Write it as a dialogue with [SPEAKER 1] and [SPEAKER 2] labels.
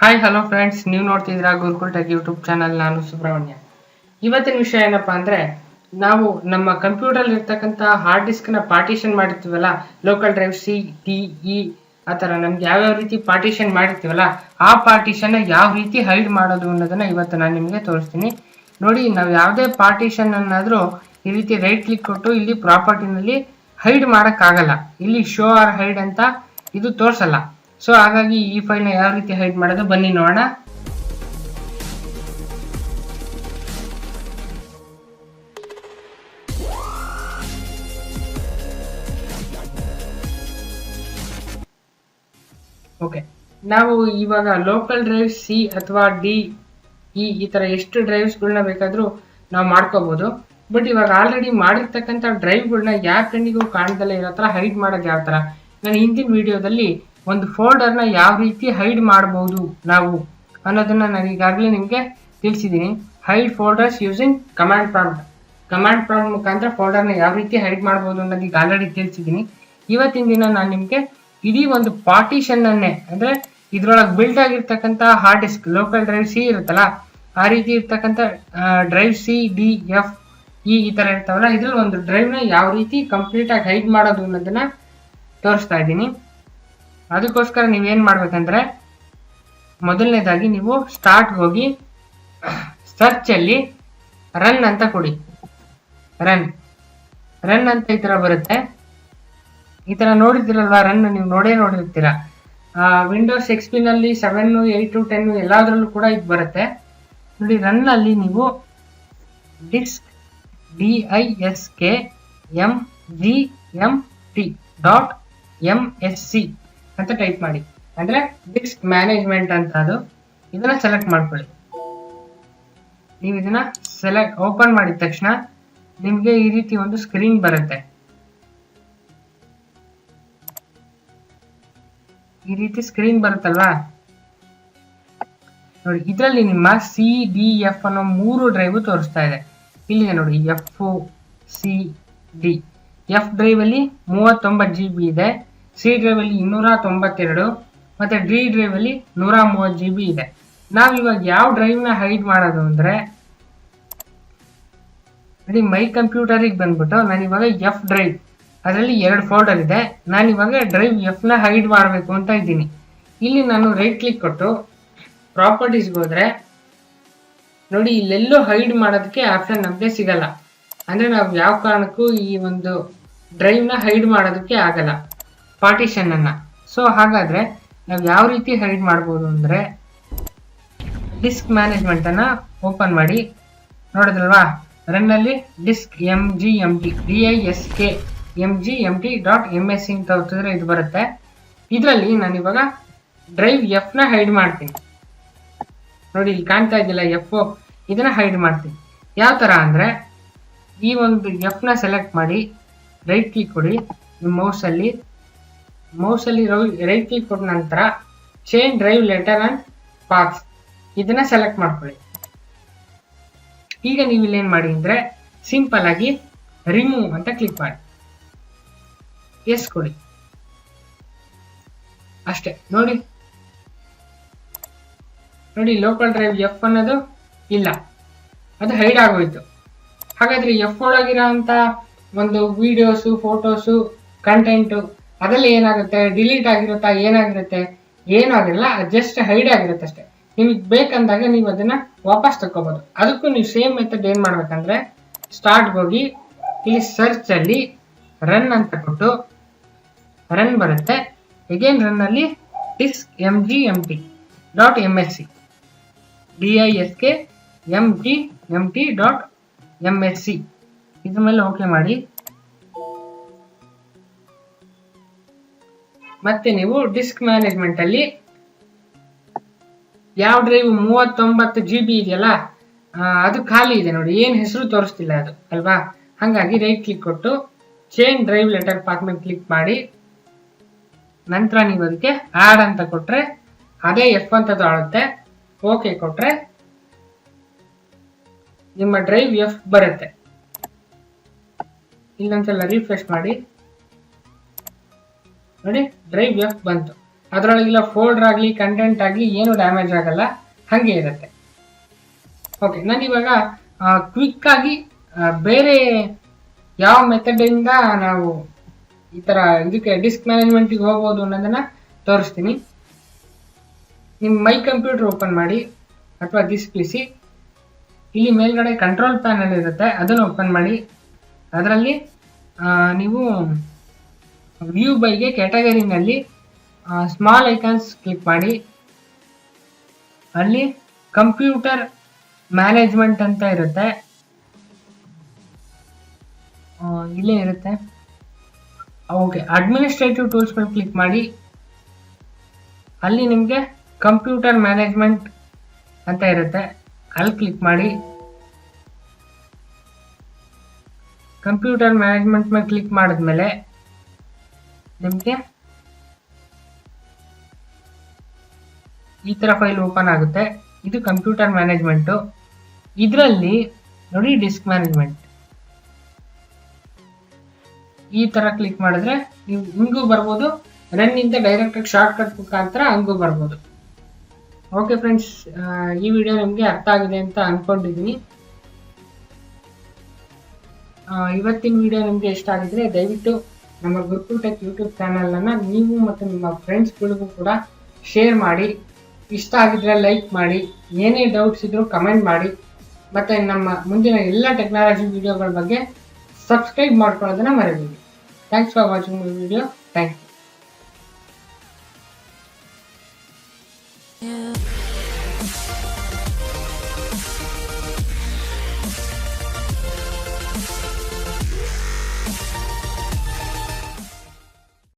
[SPEAKER 1] Hi hello friends, ನೀವು ನೋಡ್ತಿದ್ದೀರಾ gurukul tech YouTube channel. ನಾನು ಸುಬ್ರಹ್ಮಣ್ಯ. ಇವತ್ತಿನ ವಿಷಯ ಏನಪ್ಪಾ ಅಂದ್ರೆ, ನಾವು ನಮ್ಮ ಕಂಪ್ಯೂಟರ್ ಇರ್ತಕ್ಕಂಥ ಹಾರ್ಡ್ ಡಿಸ್ಕ್ ನ ಪಾರ್ಟಿಷನ್ ಮಾಡಿರ್ತೀವಲ್ಲ, local drive C T E ಆ ಥರ ನಮ್ಗೆ ಯಾವ್ಯಾವ ರೀತಿ ಪಾರ್ಟಿಷನ್ ಮಾಡಿರ್ತೀವಲ್ಲ, ಆ ಪಾರ್ಟಿಷನ್ ಯಾವ ರೀತಿ ಹೈಡ್ ಮಾಡೋದು ಅನ್ನೋದನ್ನ ಇವತ್ತು ನಾನು ನಿಮಗೆ ತೋರಿಸ್ತೀನಿ. ನೋಡಿ, ನಾವು ಯಾವುದೇ ಪಾರ್ಟಿಷನ್ ಅನ್ನಾದ್ರೂ ಈ ರೀತಿ ರೈಟ್ ಕ್ಲಿಕ್ ಕೊಟ್ಟು ಇಲ್ಲಿ ಪ್ರಾಪರ್ಟಿನಲ್ಲಿ ಹೈಡ್ ಆಗಲ್ಲ. ಇಲ್ಲಿ ಶೋ ಆರ್ ಹೈಡ್ ಅಂತ ಇದು ತೋರಿಸಲ್ಲ. ಸೊ ಹಾಗಾಗಿ ಈ ಫೈಲ್ ನ ಯಾವ ರೀತಿ ಹೈಡ್ ಮಾಡೋದು ಬನ್ನಿ ನೋಡೋಣ. ಓಕೆ, ನಾವು ಇವಾಗ ಲೋಕಲ್ ಡ್ರೈವ್ ಸಿ ಅಥವಾ ಡಿ ಈ ತರ ಎಷ್ಟು ಡ್ರೈವ್ಸ್ಗಳನ್ನ ಬೇಕಾದ್ರೂ ನಾವು ಮಾಡ್ಕೋಬಹುದು. ಬಟ್ ಇವಾಗ ಆಲ್ರೆಡಿ ಮಾಡಿರ್ತಕ್ಕಂಥ ಡ್ರೈವ್ಗಳನ್ನ ಯಾವ ಕಣ್ಣಿಗೂ ಕಾಣ್ದಲ್ಲೇ ಇರೋ ತರ ಹೈಡ್ ಮಾಡೋದು ಯಾವ ತರ, ನಾನು ಹಿಂದಿನ ವಿಡಿಯೋದಲ್ಲಿ ಒಂದು ಫೋಲ್ಡರ್ನ ಯಾವ ರೀತಿ ಹೈಡ್ ಮಾಡಬಹುದು ನಾವು ಅನ್ನೋದನ್ನ ನಾನು ಈಗಾಗಲೇ ನಿಮಗೆ ತಿಳಿಸಿದ್ದೀನಿ. Hide folders using command prompt ಮುಖಾಂತರ ಫೋಲ್ಡರ್ನ ಯಾವ ರೀತಿ ಹೈಡ್ ಮಾಡಬಹುದು ಅನ್ನೋದು ಈಗ ಆಲ್ರೆಡಿ ತಿಳಿಸಿದ್ದೀನಿ. ಇವತ್ತಿನ ದಿನ ನಾನು ನಿಮಗೆ ಇಡೀ ಒಂದು ಪಾರ್ಟಿಷನ್ ಅನ್ನೇ, ಅಂದ್ರೆ ಇದ್ರೊಳಗೆ ಬಿಲ್ಡ್ ಆಗಿರ್ತಕ್ಕಂಥ hard disk local drive C ಇರುತ್ತಲ್ಲ, ಆ ರೀತಿ ಇರ್ತಕ್ಕಂಥ ಡ್ರೈವ್ ಸಿ ಡಿ ಎಫ್ ಈ ತರ ಇರ್ತಾವಲ್ಲ, ಇದ್ರಲ್ಲಿ ಒಂದು ಡ್ರೈವ್ ನ ಯಾವ ರೀತಿ ಕಂಪ್ಲೀಟ್ ಆಗಿ ಹೈಡ್ ಮಾಡೋದು ಅನ್ನೋದನ್ನ ತೋರಿಸ್ತಾ ಇದ್ದೀನಿ. ಅದಕ್ಕೋಸ್ಕರ ನೀವೇನ್ ಮಾಡ್ಬೇಕಂದ್ರೆ, ಮೊದಲನೇದಾಗಿ ನೀವು ಸ್ಟಾರ್ಟ್ ಹೋಗಿ ಸರ್ಚ್ ಅಲ್ಲಿ ರನ್ ಅಂತ ಕೊಡಿ. ರನ್ ಅಂತ ಈ ತರ ಬರುತ್ತೆ. ಈ ತರ ನೋಡಿದಿರಲ್ವಾ, ರನ್ ನೀವು ನೋಡಿರ್ತೀರಾ. ವಿಂಡೋಸ್ ಎಕ್ಸ್ ಪಿ ನಲ್ಲಿ 7, 8, 10 ಎಲ್ಲಾದ್ರಲ್ಲೂ ಕೂಡ ಇದು ಬರುತ್ತೆ. ನೋಡಿ, ರನ್ ಅಲ್ಲಿ ನೀವು ಡಿಸ್ಕ್ diskmgmt.msc ಅಂತ ಟೈಪ್ ಮಾಡಿ. ಅಂದ್ರೆ ಡಿಸ್ಕ್ ಮ್ಯಾನೇಜ್ಮೆಂಟ್ ಅಂತ ಅದು. ಇದನ್ನ ಸೆಲೆಕ್ಟ್ ಮಾಡ್ಕೊಳ್ಳಿ. ನೀವು ಇದನ್ನ ಓಪನ್ ಮಾಡಿದ ತಕ್ಷಣ ನಿಮ್ಗೆ ಈ ರೀತಿ ಒಂದು ಸ್ಕ್ರೀನ್ ಬರುತ್ತೆ. ಈ ರೀತಿ ಸ್ಕ್ರೀನ್ ಬರುತ್ತಲ್ವಾ, ನೋಡಿ ಇದರಲ್ಲಿ ನಿಮ್ಮ ಸಿ ಡಿ ಎಫ್ ಅನ್ನೋ 3 ಡ್ರೈವ್ ತೋರಿಸ್ತಾ ಇದೆ. ಇಲ್ಲಿದೆ ನೋಡಿ, F C D. F drive ಅಲ್ಲಿ 39 GB ಇದೆ, ಸಿ ಡ್ರೈವ್ ಅಲ್ಲಿ 292, ಮತ್ತೆ ಡಿ ಡ್ರೈವ್ ಅಲ್ಲಿ 130 GB ಇದೆ. ನಾವ್ ಇವಾಗ ಯಾವ ಡ್ರೈವ್ ನ ಹೈಡ್ ಮಾಡೋದು ಅಂದ್ರೆ, ನೋಡಿ ಮೈ ಕಂಪ್ಯೂಟರಿಗೆ ಬಂದ್ಬಿಟ್ಟು ನಾನು ಇವಾಗ ಎಫ್ ಡ್ರೈವ್, ಅದರಲ್ಲಿ 2 ಫೋಲ್ಡರ್ ಇದೆ. ನಾನು ಇವಾಗ ಡ್ರೈವ್ ಎಫ್ ನ ಹೈಡ್ ಮಾಡಬೇಕು ಅಂತ ಇದ್ದೀನಿ. ಇಲ್ಲಿ ನಾನು ರೈಟ್ ಕ್ಲಿಕ್ ಕೊಟ್ಟು ಪ್ರಾಪರ್ಟೀಸ್ಗೆ ಹೋದ್ರೆ ನೋಡಿ, ಇಲ್ಲೆಲ್ಲೂ ಹೈಡ್ ಮಾಡೋದಕ್ಕೆ ಆಪ್ಷನ್ ನಮಗೆ ಸಿಗಲ್ಲ. ಅಂದ್ರೆ ನಾವು ಯಾವ ಕಾರಣಕ್ಕೂ ಈ ಒಂದು ಡ್ರೈವ್ ನ ಹೈಡ್ ಮಾಡೋದಕ್ಕೆ ಆಗಲ್ಲ, ಪಾರ್ಟಿಷನ್ ಅನ್ನ. ಸೊ ಹಾಗಾದ್ರೆ ನಾವು ಯಾವ ರೀತಿ ಹೈಡ್ ಮಾಡ್ಬೋದು ಅಂದ್ರೆ, ಡಿಸ್ಕ್ ಮ್ಯಾನೇಜ್ಮೆಂಟ್ ಅನ್ನ ಓಪನ್ ಮಾಡಿ. ನೋಡಿದ್ರಲ್ವಾ, ರನ್ ಅಲ್ಲಿ ಡಿಸ್ಕ್ diskmgmt.msc ಅಂತ ಹೊತ್ತಿದ್ರೆ ಇದು ಬರುತ್ತೆ. ಇದರಲ್ಲಿ ನಾನು ಇವಾಗ ಡ್ರೈವ್ ಎಫ್ ನ ಹೈಡ್ ಮಾಡ್ತೀನಿ. ನೋಡಿ, ಇಲ್ಲಿ ಕಾಣ್ತಾ ಇದೆಯಲ್ಲ ಎಫ್, ಇದನ್ನ ಹೈಡ್ ಮಾಡ್ತೀನಿ. ಯಾವ ತರ ಅಂದ್ರೆ, ಈ ಒಂದು ಎಫ್ ನ ಸೆಲೆಕ್ಟ್ ಮಾಡಿ ರೈಟ್ ಕ್ಲಿಕ್ ಕೊಡಿ. ನಿಮ್ಮ ಮೌಸ್ ಅಲ್ಲಿ ರೈಟ್ ಕ್ಲಿಕ್ ಕೊಟ್ಟ ನಂತರ change drive letter and path ಇದನ್ನ ಸೆಲೆಕ್ಟ್ ಮಾಡ್ಕೊಳ್ಳಿ. ಈಗ ನೀವು ಇಲ್ಲೇನ್ ಮಾಡಿ ಅಂದ್ರೆ, ಸಿಂಪಲ್ ಆಗಿ ರಿಮೂವ್ ಅಂತ ಕ್ಲಿಕ್ ಮಾಡಿ ಎಸ್ ಕೊಡಿ, ಅಷ್ಟೇ. ನೋಡಿ ಲೋಕಲ್ ಡ್ರೈವ್ ಎಫ್ ಅನ್ನೋದು ಇಲ್ಲ, ಅದು ಹೈಡ್ ಆಗೋಯ್ತು. ಹಾಗಾದ್ರೆ ಎಫ್ ಒಳಗಿರೋ ಅಂತ ಒಂದು ವಿಡಿಯೋಸು, ಫೋಟೋಸು, ಕಂಟೆಂಟ್ ಅದೆಲ್ಲ ಏನಾಗುತ್ತೆ, ಡಿಲೀಟ್ ಆಗಿರುತ್ತಾ, ಏನಾಗಿರುತ್ತೆ? ಏನೂ ಆಗಿರಲ್ಲ, ಜಸ್ಟ್ ಹೈಡ್ ಆಗಿರುತ್ತೆ ಅಷ್ಟೇ. ನಿಮಗೆ ಬೇಕಂದಾಗ ನೀವು ಅದನ್ನ ವಾಪಸ್ ತಗೋಬಹುದು. ಅದಕ್ಕೂ ನೀವು ಸೇಮ್ ಮೆಥಡ್ ಏನ್ ಮಾಡ್ಬೇಕಂದ್ರೆ, ಸ್ಟಾರ್ಟ್ ಹೋಗಿ ಇಲ್ಲಿ ಸರ್ಚ್ ಅಲ್ಲಿ ರನ್ ಅಂತ ಕೊಟ್ಟು ರನ್ ಬರುತ್ತೆ. ಅಗೇನ್ ರನ್ ಅಲ್ಲಿ diskmgmt.msc diskmgmt.msc ಇದ್ರ ಮೇಲೆ ಓಕೆ ಮಾಡಿ. ಮತ್ತೆ ನೀವು ಡಿಸ್ಕ್ ಮ್ಯಾನೇಜ್ಮೆಂಟ್ ಅಲ್ಲಿ ಯಾವ ಡ್ರೈವ್ 39 GB ಇದೆಯಲ್ಲ, ಅದು ಖಾಲಿ ಇದೆ ನೋಡಿ, ಏನ್ ಹೆಸರು ತೋರಿಸ್ತಿಲ್ಲ ಅದು ಅಲ್ವಾ. ಹಾಗಾಗಿ ರೈಟ್ ಕ್ಲಿಕ್ ಕೊಟ್ಟು ಚೇಂಜ್ ಡ್ರೈವ್ ಲೆಟರ್ ಪಾತ್ ಮೇಲೆ ಕ್ಲಿಕ್ ಮಾಡಿ, ನಂತರ ನೀವು ಅದಕ್ಕೆ ಆಡ್ ಅಂತ ಕೊಟ್ರೆ ಅದೇ ಎಫ್ ಅಂತ ಆಡುತ್ತೆ. ಓಕೆ ಕೊಟ್ರೆ ನಿಮ್ಮ ಡ್ರೈವ್ ಎಫ್ ಬರುತ್ತೆ. ಇಲ್ಲೊಂದ್ಸಲ ರಿಫ್ರೆಶ್ ಮಾಡಿ, ನೋಡಿ ಡ್ರೈವ್ ಎಫ್ ಬಂತು. ಅದರೊಳಗೆಲ್ಲ ಫೋಲ್ಡರ್ ಆಗಲಿ ಕಂಟೆಂಟ್ ಆಗಲಿ ಏನು ಡ್ಯಾಮೇಜ್ ಆಗಲ್ಲ, ಹಾಗೆ ಇರುತ್ತೆ. ಓಕೆ, ನಾನು ಇವಾಗ ಕ್ವಿಕ್ ಆಗಿ ಬೇರೆ ಯಾವ ಮೆಥಡಿಂದ ನಾವು ಈ ಥರ ಇದಕ್ಕೆ ಡಿಸ್ಕ್ ಮ್ಯಾನೇಜ್ಮೆಂಟಿಗೆ ಹೋಗ್ಬೋದು ಅನ್ನೋದನ್ನ ತೋರಿಸ್ತೀನಿ. ನಿಮ್ಮ ಮೈ ಕಂಪ್ಯೂಟರ್ ಓಪನ್ ಮಾಡಿ ಅಥವಾ ದಿಸ್ ಪಿ ಸಿ. ಇಲ್ಲಿ ಮೇಲ್ಗಡೆ ಕಂಟ್ರೋಲ್ ಪ್ಯಾನಲ್ ಇರುತ್ತೆ, ಅದನ್ನು ಓಪನ್ ಮಾಡಿ. ಅದರಲ್ಲಿ ನೀವು ವ್ಯೂ ಬೈಗೆ ಕ್ಯಾಟಗರಿನಲ್ಲಿ ಸ್ಮಾಲ್ ಐಕಾನ್ಸ್ ಕ್ಲಿಕ್ ಮಾಡಿ. ಅಲ್ಲಿ ಕಂಪ್ಯೂಟರ್ ಮ್ಯಾನೇಜ್ಮೆಂಟ್ ಅಂತ ಇರುತ್ತೆ, ಇಲ್ಲೇ ಇರುತ್ತೆ. ಓಕೆ, ಅಡ್ಮಿನಿಸ್ಟ್ರೇಟಿವ್ ಟೂಲ್ಸ್ ಮೇಲೆ ಕ್ಲಿಕ್ ಮಾಡಿ. ಅಲ್ಲಿ ನಿಮಗೆ ಕಂಪ್ಯೂಟರ್ ಮ್ಯಾನೇಜ್ಮೆಂಟ್ ಅಂತ ಇರುತ್ತೆ, ಅಲ್ಲಿ ಕ್ಲಿಕ್ ಮಾಡಿ. ಕಂಪ್ಯೂಟರ್ ಮ್ಯಾನೇಜ್ಮೆಂಟ್ ಮೇಲೆ ಕ್ಲಿಕ್ ಮಾಡಿದ್ಮೇಲೆ ನಿಮಗೆ ಈ ಥರ ಫೈಲ್ ಓಪನ್ ಆಗುತ್ತೆ. ಇದು ಕಂಪ್ಯೂಟರ್ ಮ್ಯಾನೇಜ್ಮೆಂಟು. ಇದರಲ್ಲಿ ನೋಡಿ ಡಿಸ್ಕ್ ಮ್ಯಾನೇಜ್ಮೆಂಟ್ ಈ ಥರ ಕ್ಲಿಕ್ ಮಾಡಿದ್ರೆ ನೀವು ಹಿಂಗೂ ಬರ್ಬೋದು, ರನ್ ಇಂದ ಡೈರೆಕ್ಟಾಗಿ ಶಾರ್ಟ್ ಕಟ್ ಮುಖಾಂತರ ಹಂಗೂ ಬರ್ಬೋದು. ಓಕೆ ಫ್ರೆಂಡ್ಸ್, ಈ ವಿಡಿಯೋ ನಿಮಗೆ ಅರ್ಥ ಆಗಿದೆ ಅಂತ ಅಂದ್ಕೊಂಡಿದ್ದೀನಿ. ಇವತ್ತಿನ ವಿಡಿಯೋ ನಿಮಗೆ ಇಷ್ಟ ಆಗಿದ್ರೆ ದಯವಿಟ್ಟು ನಮ್ಮ ಗುರುಕುಲ್ ಟೆಕ್ ಯೂಟ್ಯೂಬ್ ಚಾನಲನ್ನು ನೀವು ಮತ್ತು ನಿಮ್ಮ ಫ್ರೆಂಡ್ಸ್ಗಳಿಗೂ ಕೂಡ ಶೇರ್ ಮಾಡಿ. ಇಷ್ಟ ಆಗಿದ್ರೆ ಲೈಕ್ ಮಾಡಿ, ಏನೇ ಡೌಟ್ಸ್ ಇದ್ರೂ ಕಮೆಂಟ್ ಮಾಡಿ, ಮತ್ತು ನಮ್ಮ ಮುಂದಿನ ಎಲ್ಲ ಟೆಕ್ನಾಲಜಿ ವಿಡಿಯೋಗಳ ಬಗ್ಗೆ ಸಬ್ಸ್ಕ್ರೈಬ್ ಮಾಡ್ಕೊಳ್ಳೋದನ್ನ ಮರಿಬೇಡಿ. Thanks for watching my video. Thank you.